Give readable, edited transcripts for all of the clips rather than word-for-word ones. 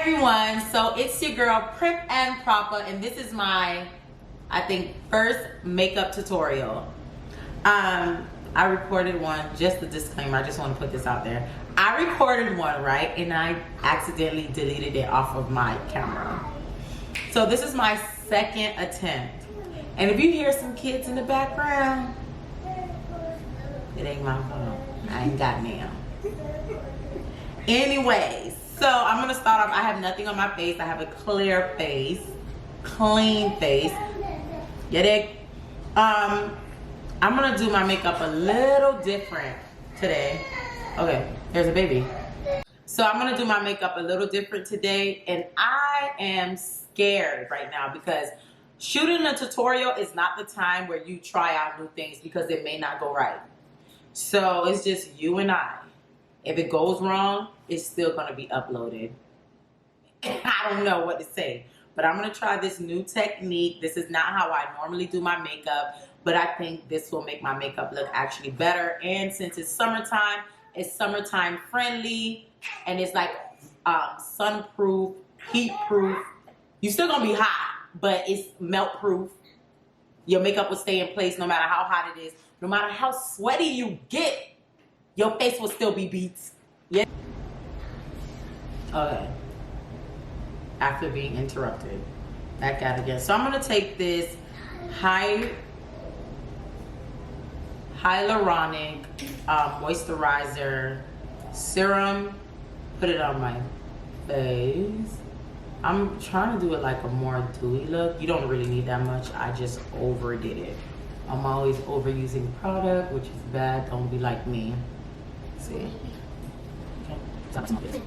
everyone, so it's your girl Prim and Proper, and this is my, I think, first makeup tutorial. I recorded one, just a disclaimer, I just want to put this out there. I recorded one, right, and I accidentally deleted it off of my camera. So this is my second attempt. And if you hear some kids in the background, it ain't my fault. I ain't got nail. Anyways, so I'm gonna start off. I have nothing on my face. I have a clear face, clean face. Get it? I'm gonna do my makeup a little different today. Okay, there's a baby. So I'm gonna do my makeup a little different today, and I am scared right now because shooting a tutorial is not the time where you try out new things because it may not go right. So it's just you and I. If it goes wrong, it's still gonna be uploaded. I don't know what to say, but I'm gonna try this new technique. This is not how I normally do my makeup, but I think this will make my makeup look actually better. And since it's summertime friendly, and it's like sun-proof, heat-proof. You're still gonna be hot, but it's melt-proof. Your makeup will stay in place no matter how hot it is. No matter how sweaty you get, your face will still be beat. Yeah. Okay. After being interrupted, back out again. So I'm gonna take this hyaluronic moisturizer serum, put it on my face. I'm trying to do it like a more dewy look. You don't really need that much. I just overdid it. I'm always overusing product, which is bad. Don't be like me. See? Okay. Stop some of this.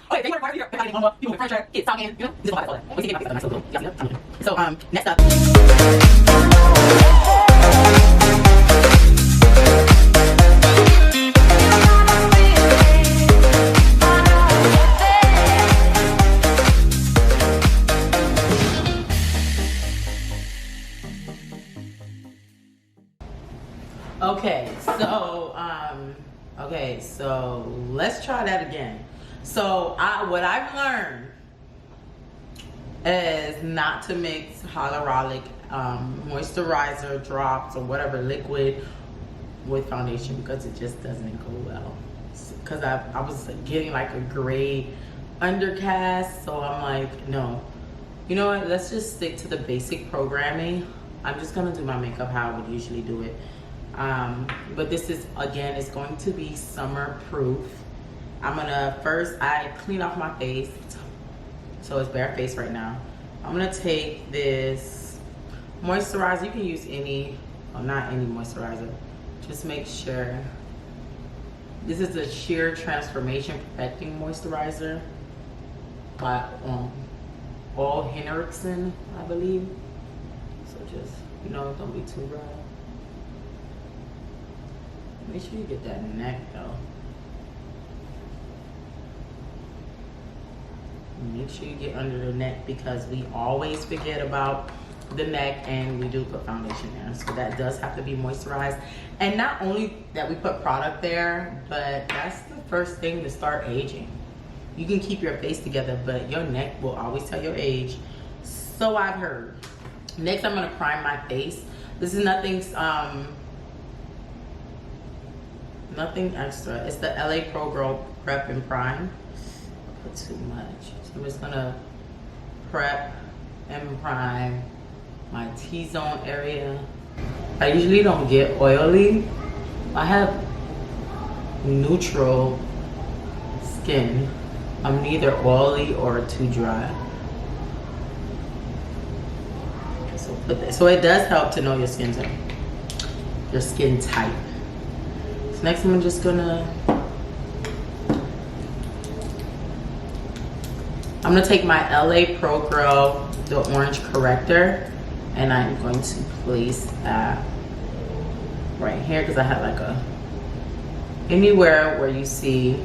Okay, they were part of your people with furniture, kids talking, you know, this is what I call it. We can get my nice little, so next up. Okay, so let's try that again. So what I've learned is not to mix hyaluronic moisturizer drops or whatever liquid with foundation because it just doesn't go well. Because I was getting like a gray undercast, so I'm like, no. You know what? Let's just stick to the basic programming. I'm just gonna do my makeup how I would usually do it. But this is, again, it's going to be summer proof. I'm gonna first, I clean off my face, so it's bare face right now. I'm gonna take this moisturizer. You can use any, well, not any moisturizer. Just make sure. This is a Sheer Transformation Perfecting Moisturizer by All Henriksen, I believe. So just, you know, don't be too rough. Make sure you get that neck though. Make sure you get under the neck because we always forget about the neck and we do put foundation there. So that does have to be moisturized. And not only that we put product there, but that's the first thing to start aging. You can keep your face together, but your neck will always tell your age. So I've heard. Next, I'm gonna prime my face. This is nothing extra. It's the LA Pro Girl Prep and Prime. Put too much. So I'm just gonna prep and prime my T-zone area. I usually don't get oily. I have neutral skin. I'm neither oily or too dry. So put this. So it does help to know your skin type. So next I'm just gonna take my LA Pro Girl, the orange corrector, and I'm going to place that right here because I have like anywhere where you see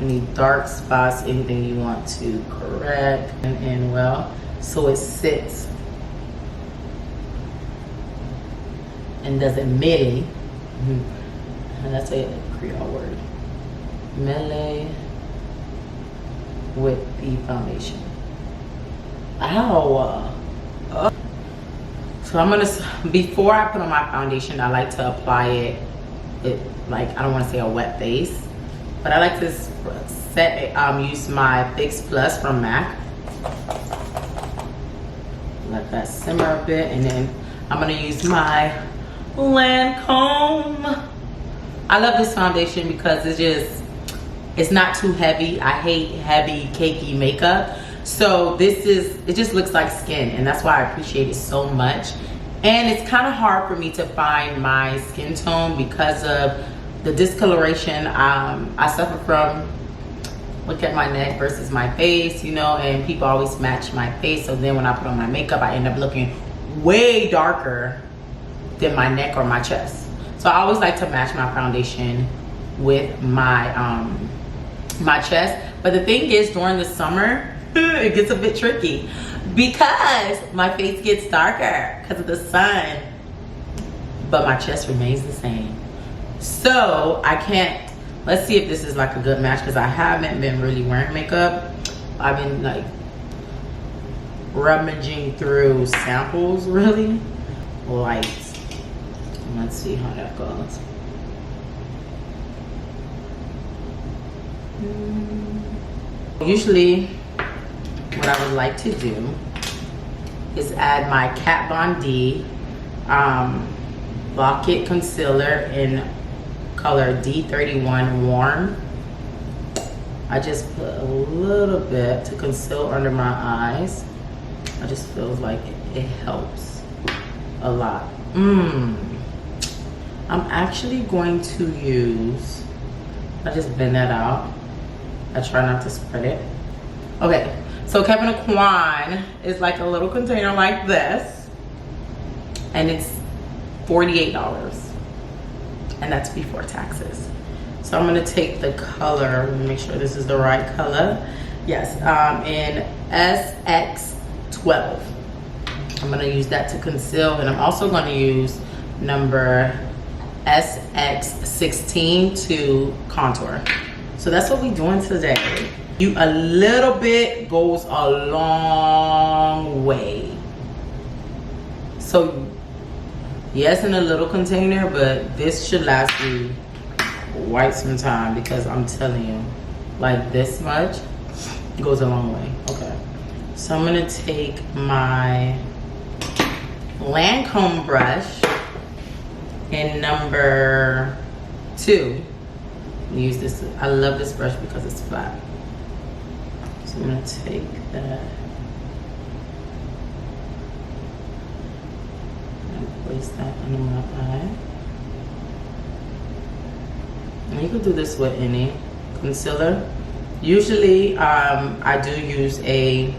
any dark spots, anything you want to correct and well, so it sits and doesn't midi. and that's a Creole word, melee with the foundation. Ow. So I'm gonna, before I put on my foundation, I like to apply it like, I don't want to say a wet face, but I like to use my Fix Plus from MAC. Let that simmer a bit, and then I'm gonna use my Lancome. I love this foundation because it's not too heavy. I hate heavy, cakey makeup. So it just looks like skin, and that's why I appreciate it so much. And it's kind of hard for me to find my skin tone because of the discoloration I suffer from. Look at my neck versus my face, you know, and people always match my face. So then when I put on my makeup, I end up looking way darker than my neck or my chest. So I always like to match my foundation with my my chest. But the thing is, during the summer, it gets a bit tricky because my face gets darker because of the sun, but my chest remains the same. So I can't, let's see if this is like a good match, because I haven't been really wearing makeup. I've been like rummaging through samples, really. Light. Let's see how that goes. Usually what I would like to do is add my Kat Von D Lock-It Concealer in color D31 Warm. I just put a little bit to conceal under my eyes. I just feel like it helps a lot. I'm actually going to use, I just blend that out. I try not to spread it. Okay, so Kevin Kwan is like a little container like this, and it's $48, and that's before taxes. So I'm gonna take the color, let me make sure this is the right color. Yes, in SX12. I'm gonna use that to conceal, and I'm also gonna use number SX16 to contour. So that's what we're doing today. A little bit goes a long way. So yes, in a little container, but this should last you quite some time, because I'm telling you, like this much goes a long way. Okay, so I'm gonna take my Lancome brush in number 2. Use this. I love this brush because it's flat. So I'm gonna take that and place that under my eye. And you can do this with any concealer. Usually I do use a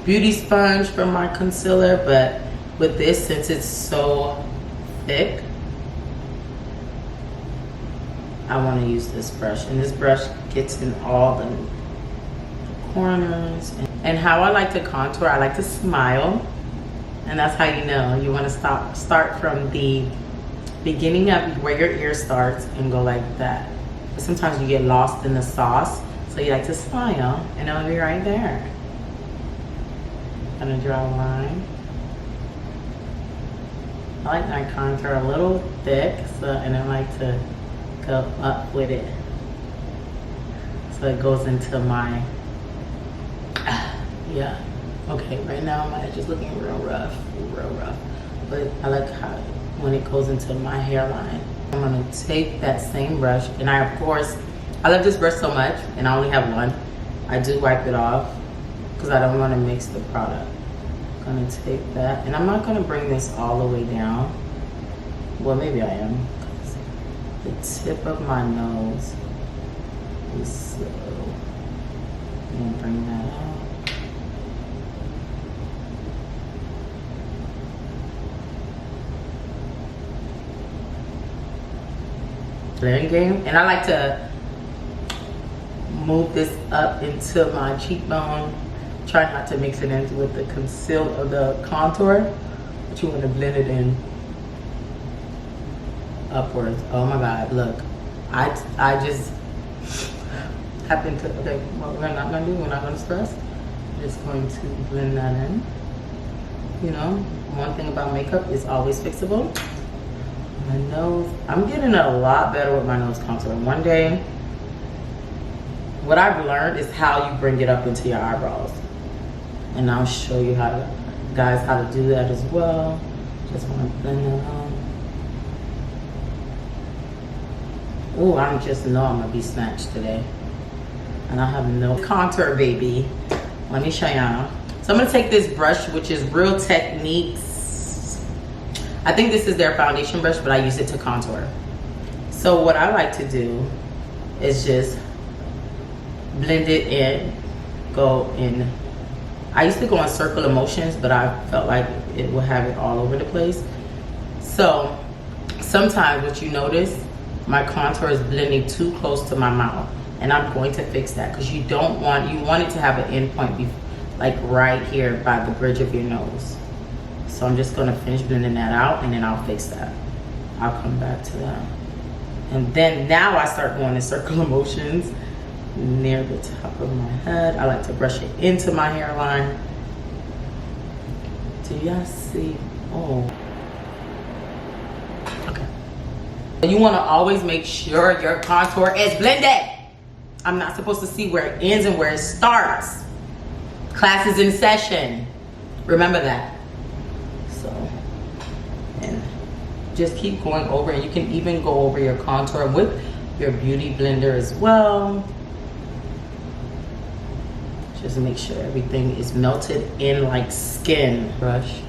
beauty sponge for my concealer, but with this, since it's so thick, I want to use this brush, and this brush gets in all the corners. And how I like to contour, I like to smile, and that's how you know you want to start from the beginning of where your ear starts and go like that. But sometimes you get lost in the sauce, so you like to smile, and it'll be right there. I'm gonna draw a line. I like my contour a little thick, and I like to go up with it so it goes into my yeah. Okay, right now my edge is looking real rough, but I like how when it goes into my hairline. I'm gonna take that same brush, and I love this brush so much, and I only have one. I do wipe it off because I don't want to mix the product. I'm gonna take that, and I'm not gonna bring this all the way down. Well, maybe I am. The tip of my nose is slow. I'm gonna bring that out. Blend game. And I like to move this up into my cheekbone. Try not to mix it in with the conceal of the contour, but you want to blend it in upwards. Oh my God, look. I just happened to, okay, what we're not gonna do, we're not gonna stress. Just going to blend that in. You know, one thing about makeup is always fixable. My nose, I'm getting a lot better with my nose contour. One day, what I've learned is how you bring it up into your eyebrows. And I'll show you how to, guys, how to do that as well. Just want to blend that on. Oh, I just know I'm gonna be snatched today. And I have no contour, baby. Let me show y'all. So I'm gonna take this brush, which is Real Techniques. I think this is their foundation brush, but I use it to contour. So what I like to do is just blend it in, go in. I used to go in circle of motions, but I felt like it would have it all over the place. So sometimes what you notice, my contour is blending too close to my mouth. And I'm going to fix that because you don't want, you want it to have an end point like right here by the bridge of your nose. So I'm just gonna finish blending that out and then I'll fix that. I'll come back to that. And then now I start going in circle of motions near the top of my head. I like to brush it into my hairline. Do y'all see? Oh. Okay. You wanna always make sure your contour is blended. I'm not supposed to see where it ends and where it starts. Class is in session. Remember that. So, and just keep going over, and you can even go over your contour with your beauty blender as well. Just make sure everything is melted in like skin. Brush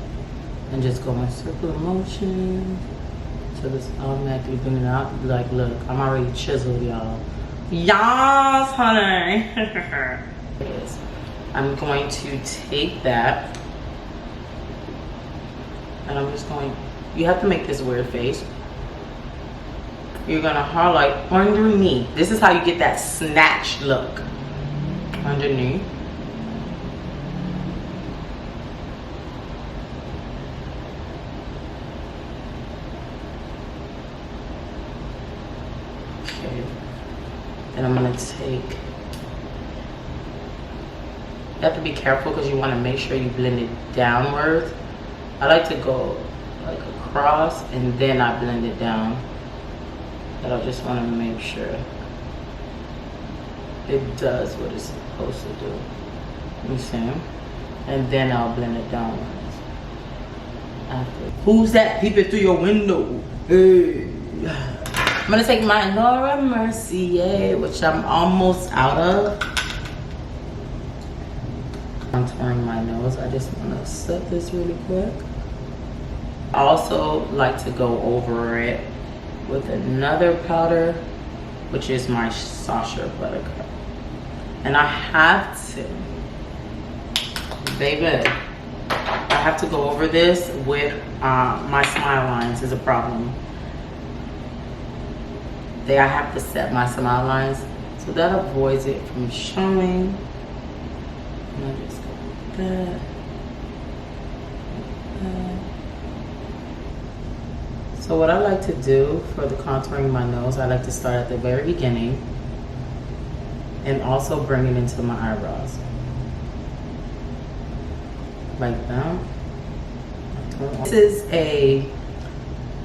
and just go in circular motion. So this automatically bring it out. Be like, look, I'm already chiseled, y'all. Yes, honey. It is. I'm going to take that and I'm just going, you have to make this weird face. You're gonna highlight underneath. This is how you get that snatched look. Underneath. Okay. And I'm gonna take, you have to be careful because you want to make sure you blend it downwards. I like to go like across and then I blend it down. But I just want to make sure it does what it's supposed to do. You see? And then I'll blend it downwards. After. Who's that peeping through your window? Hey. I'm gonna take my Laura Mercier, which I'm almost out of. Contouring my nose. I just want to set this really quick. I also like to go over it with another powder, which is my Sacha Buttercup. And I have to, baby, I have to go over this with my smile lines is a problem. I have to set my smile lines so that avoids it from showing. And I just go like that. So what I like to do for the contouring my nose, I like to start at the very beginning and also bring it into my eyebrows. Like that. This is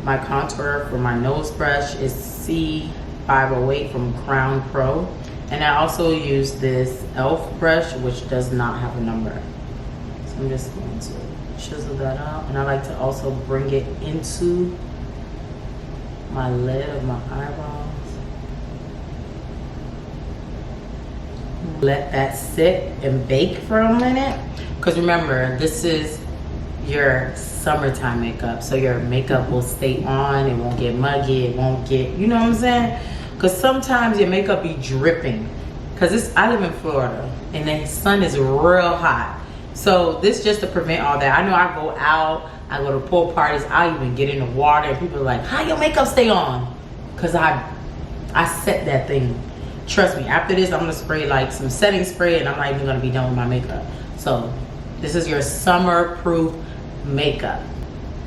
my contour for my nose brush is C508 from Crown Pro. And I also use this e.l.f. brush, which does not have a number. So I'm just going to chisel that out. And I like to also bring it into my lid of my eyebrows. Let that sit and bake for a minute. Because remember, this is your summertime makeup. So your makeup will stay on. It won't get muggy. It won't get, you know what I'm saying? Because sometimes your makeup be dripping. Because I live in Florida and the sun is real hot. So this just to prevent all that. I know I go out, I go to pool parties, I even get in the water and people are like, how your makeup stay on? Because I set that thing. Trust me, after this I'm gonna spray like some setting spray and I'm not even gonna be done with my makeup. So this is your summer proof makeup.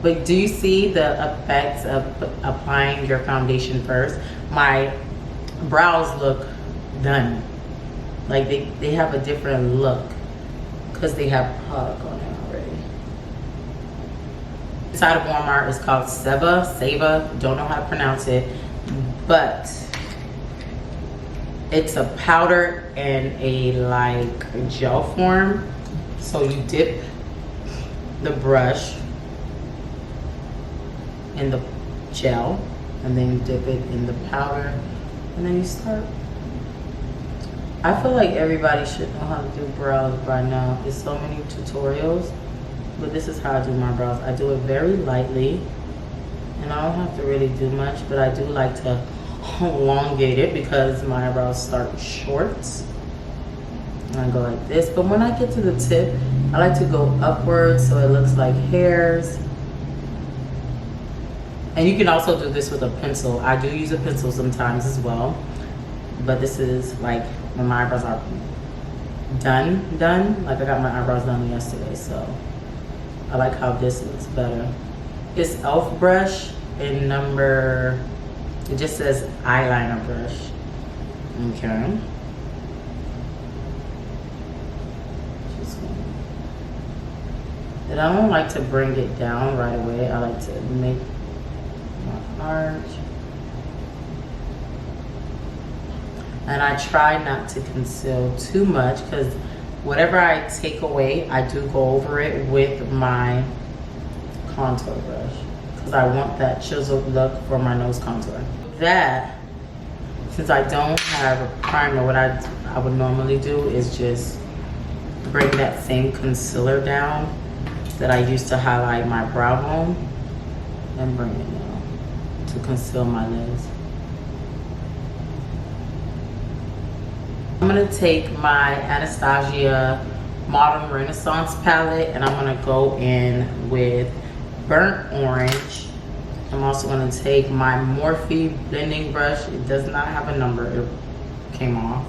But do you see the effects of applying your foundation first? My brows look done. Like they have a different look because they have product on it already. Inside of Walmart is called Seva, don't know how to pronounce it, but it's a powder and a like gel form. So you dip the brush in the gel and then you dip it in the powder and then you start. I feel like everybody should know how to do brows by now. There's so many tutorials, but this is how I do my brows. I do it very lightly and I don't have to really do much, but I do like to elongate it because my eyebrows start short. And I go like this, but when I get to the tip, I like to go upwards so it looks like hairs. And you can also do this with a pencil. I do use a pencil sometimes as well, but this is like when my eyebrows are done. Like I got my eyebrows done yesterday, so I like how this looks better. It's e.l.f. brush in number, it just says eyeliner brush. Okay. And I don't like to bring it down right away. I like to make my arch. And I try not to conceal too much because whatever I take away, I do go over it with my contour brush because I want that chiseled look for my nose contour. That, since I don't have a primer, what I would normally do is just bring that same concealer down that I used to highlight my brow bone and bring it down to conceal my lids. I'm gonna take my Anastasia Modern Renaissance palette and I'm gonna go in with burnt orange. I'm also gonna take my Morphe blending brush. It does not have a number, it came off.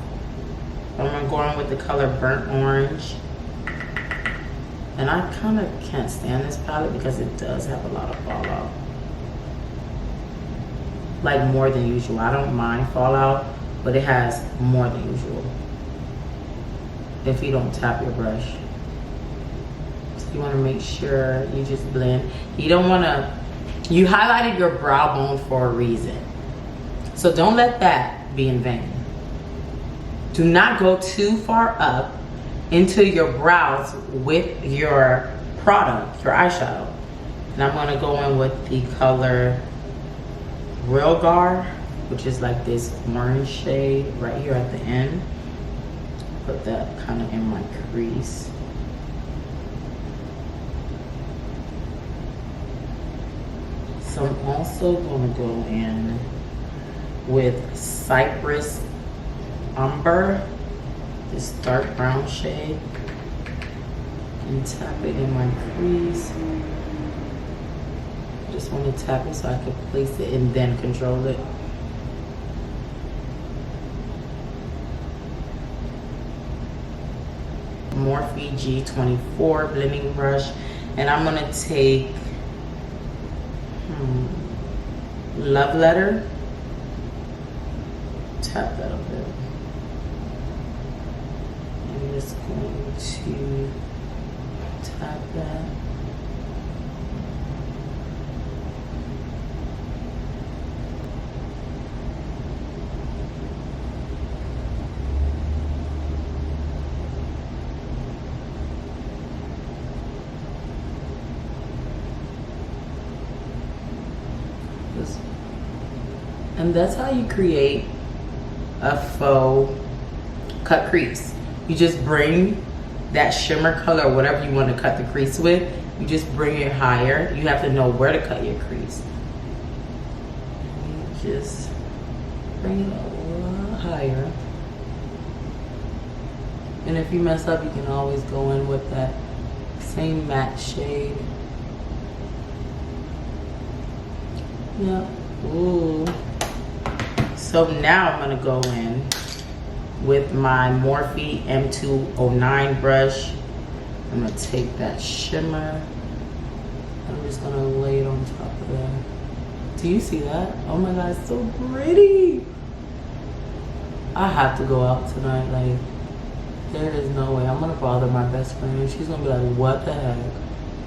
I'm gonna go in with the color burnt orange. And I kind of can't stand this palette because it does have a lot of fallout. Like more than usual. I don't mind fallout, but it has more than usual if you don't tap your brush. So you want to make sure you just blend. You don't want to, you highlighted your brow bone for a reason. So don't let that be in vain. Do not go too far up into your brows with your product, your eyeshadow. And I'm going to go in with the color Real Gar, which is like this orange shade right here at the end. Put that kind of in my crease. So I'm also going to go in with Cypress Umber, this dark brown shade, and tap it in my crease. Just want to tap it so I can place it and then control it. Morphe G24 blending brush, and I'm gonna take Love Letter. Tap that a bit. I'm just going to tap that. And that's how you create a faux cut crease. You just bring that shimmer color, whatever you want to cut the crease with, you just bring it higher. You have to know where to cut your crease. You just bring it a little higher. And if you mess up, you can always go in with that same matte shade. Yep. Ooh. So now I'm gonna go in with my Morphe M209 brush. I'm gonna take that shimmer a just gonna lay it on top of that. Do you see that? Oh my god, it's so pretty. I have to go out tonight. Like, there is no way. I'm gonna bother my best friend and she's gonna be like, what the heck?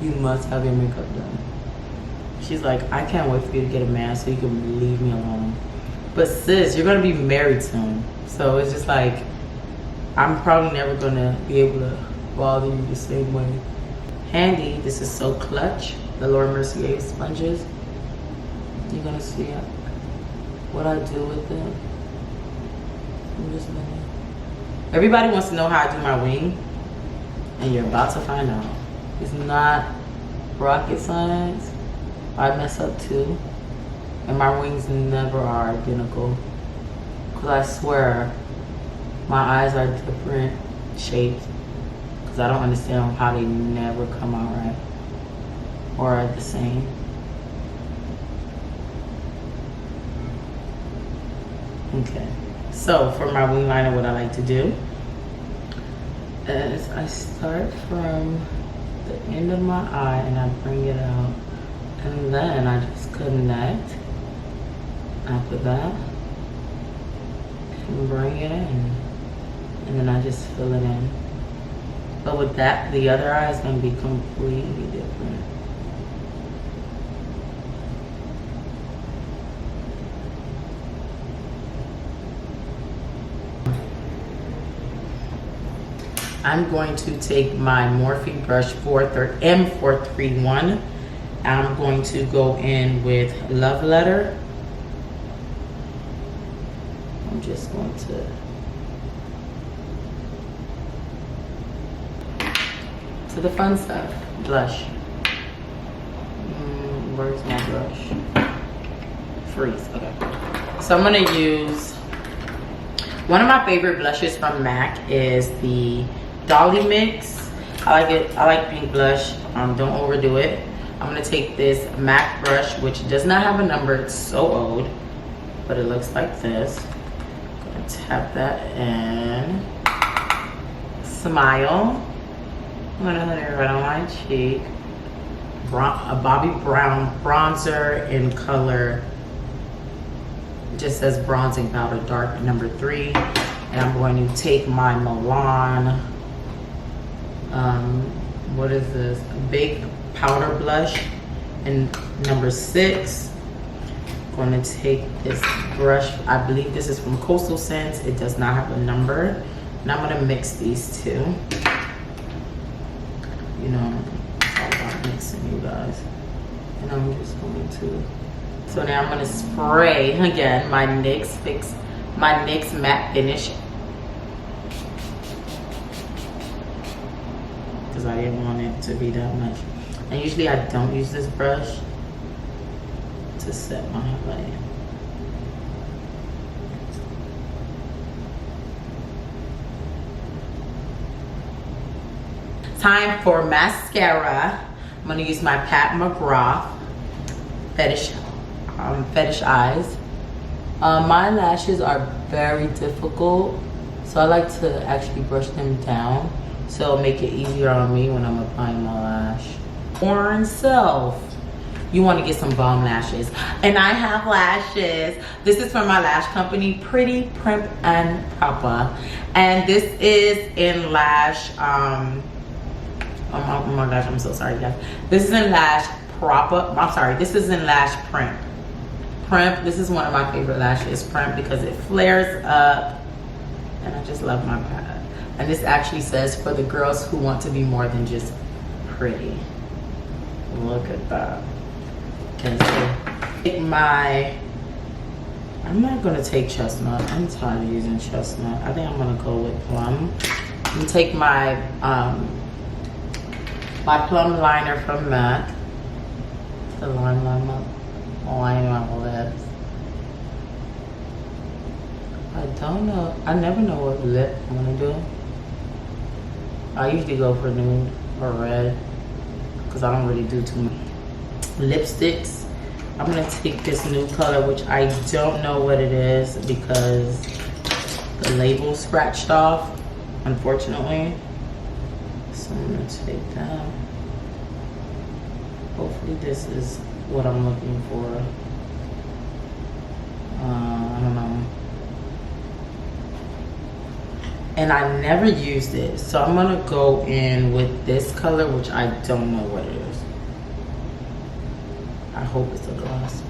You must have your makeup done. She's like, I can't wait for you to get a man so you can leave me alone. But sis, you're gonna be married soon. So it's just like, I'm probably never gonna be able to bother you the same way. Handy, this is so clutch. The Laura Mercier sponges. You're gonna see what I do with them. I'm just gonna... Everybody wants to know how I do my wing, and you're about to find out. It's not rocket science. I mess up too, and my wings never are identical. Cause I swear, my eyes are different shapes. Cause I don't understand how they never come out right or are the same. Okay, so for my wing liner, what I like to do is I start from the end of my eye and I bring it out, and then I just connect after that and bring it in, and then I just fill it in. But with that, the other eye is going to be completely different. I'm going to take my Morphe brush M431. I'm going to go in with Love Letter. I'm just going to the fun stuff. Blush. Where's my blush? Freeze. Okay. So I'm gonna use one of my favorite blushes from MAC is the Dolly Mix. I like it. I like pink blush. Don't overdo it. I'm gonna take this MAC brush, which does not have a number. It's so old, but it looks like this. I'm gonna tap that in. Smile. I'm gonna put it right on my cheek. A Bobbi Brown bronzer in color. It just says bronzing powder, dark number 3. And I'm going to take my Milan. What is this? Big powder blush in number 6. I'm going to take this brush. I believe this is from Coastal Scents. It does not have a number. And I'm going to mix these two. You know, it's all about mixing, you guys. And I'm just going to. So now I'm going to spray again my NYX matte finish. Because I didn't want it to be that much. And usually I don't use this brush to set my highlight. Time for mascara. I'm gonna use my Pat McGrath Fetish Eyes. My lashes are very difficult, so I like to actually brush them down so it'll make it easier on me when I'm applying my lash. Orange Self. You want to get some bomb lashes, and I have lashes. This is from my lash company, Pretty Primp and Proper, and this is in lash. Oh my gosh, I'm so sorry, guys. This is in lash Proper. I'm sorry. This is in lash Primp. Primp. This is one of my favorite lashes, Primp, because it flares up, and I just love my pad. And this actually says for the girls who want to be more than just pretty. Look at that. Okay, so take my. I'm not gonna take chestnut. I'm tired of using chestnut. I think I'm gonna go with plum. I'm gonna take my my plum liner from MAC. The line my lips. I don't know. I never know what lip I'm gonna do. I usually go for nude or red because I don't really do too much. Lipsticks. I'm gonna take this new color, which I don't know what it is because the label's scratched off, unfortunately. So I'm gonna take that. Hopefully this is what I'm looking for. I don't know. And I never used it, so I'm gonna go in with this color, which I don't know what it is. I hope it's a gloss.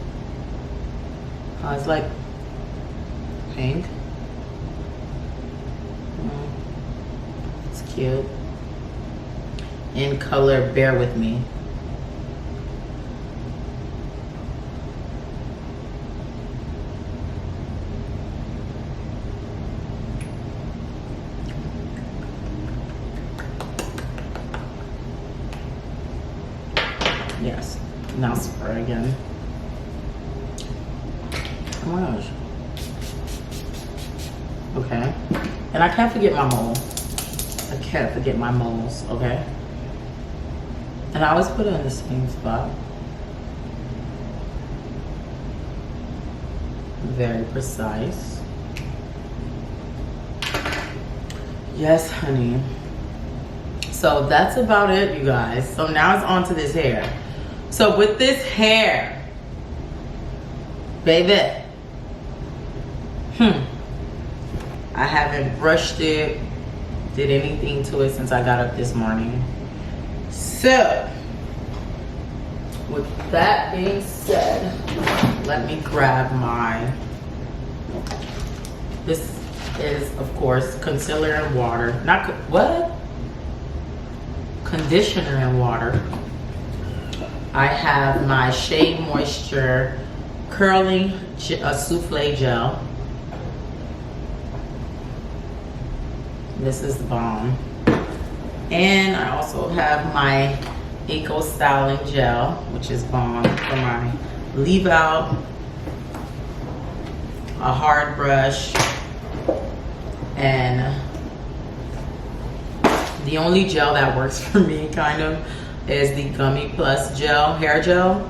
It's like pink. It's cute. In color, bear with me. Yes, now spray again. Oh my gosh. Okay, and I can't forget my mole. I can't forget my moles, okay? And I always put it in the same spot. Very precise. Yes, honey. So that's about it, you guys. So now it's on to this hair. So with this hair, baby, I haven't brushed it, did anything to it since I got up this morning. So, with that being said, let me grab my, this is, of course, concealer and water. Not, what? Conditioner and water. I have my Shea Moisture Curling Souffle Gel. This is the bomb. And I also have my Eco Styling Gel, which is bomb for my leave out, a hard brush, and the only gel that works for me kind of is the Gummy Plus gel, hair gel,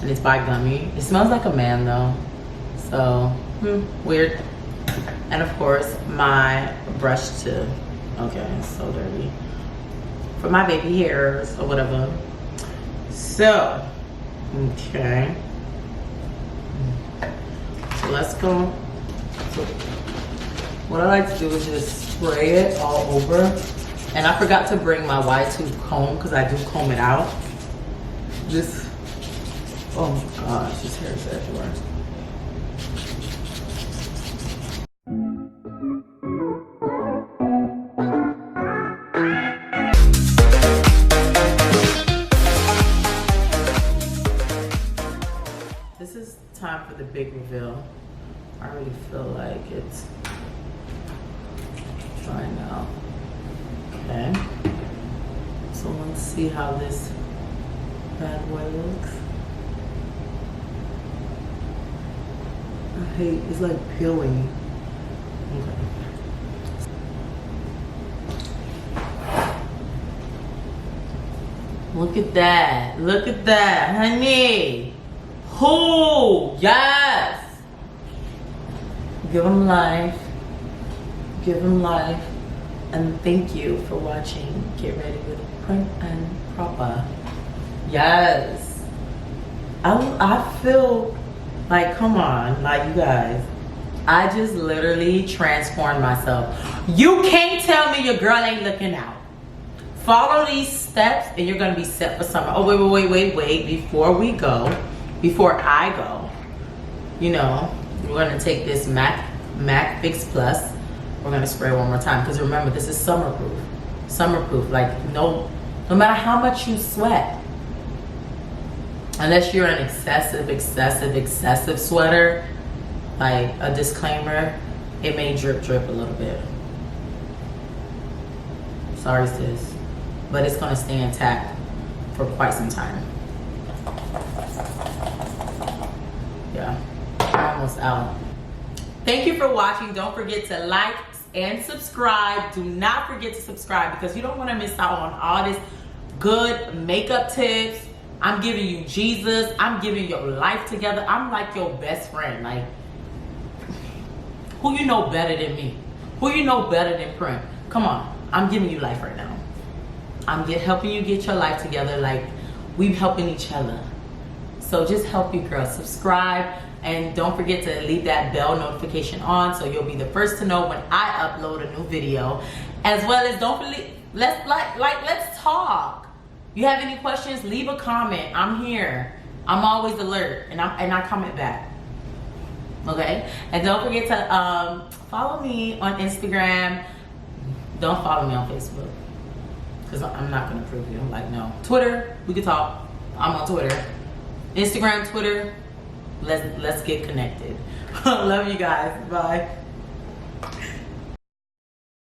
and it's by Gummy. It smells like a man though, so weird. And of course my brush too. Okay, it's so dirty. For my baby hairs or whatever. So, okay. So let's go. So what I like to do is just spray it all over. And I forgot to bring my Y2 comb because I do comb it out. Just, oh my gosh, this hair is everywhere. This is time for the big reveal. I already feel like it's drying out. Okay, so let's see how this bad boy looks. I hate, it's like peeling. Okay. Look at that, look at that, honey. Who? Yes. Give him life. Give him life. And thank you for watching Get Ready with Prim and Proper. Yes. I feel like, come on, like you guys. I just literally transformed myself. You can't tell me your girl ain't looking out. Follow these steps and you're gonna be set for summer. Oh, wait. Before I go, you know, we're gonna take this MAC Fix Plus. We're gonna spray one more time because remember, this is summer proof. Like no matter how much you sweat, unless you're an excessive sweater, like a disclaimer, it may drip a little bit. Sorry sis, but it's gonna stay intact for quite some time. Yeah, I'm almost out. Thank you for watching. Don't forget to like and subscribe. Do not forget to subscribe because you don't want to miss out on all this good makeup tips. I'm giving you Jesus. I'm giving your life together. I'm like your best friend. Like, who you know better than me? Who you know better than Prim? Come on. I'm giving you life right now. I'm helping you get your life together. Like, we helping each other. So just help your girl. Subscribe, and don't forget to leave that bell notification on so you'll be the first to know when I upload a new video. As well as don't forget, let's talk. You have any questions, leave a comment. I'm here. I'm always alert, and I comment back. Okay? And don't forget to follow me on Instagram. Don't follow me on Facebook, because I'm not gonna prove you. I'm like, no. Twitter, we can talk. I'm on Twitter. Instagram, Twitter, let's get connected. Love you guys. Bye.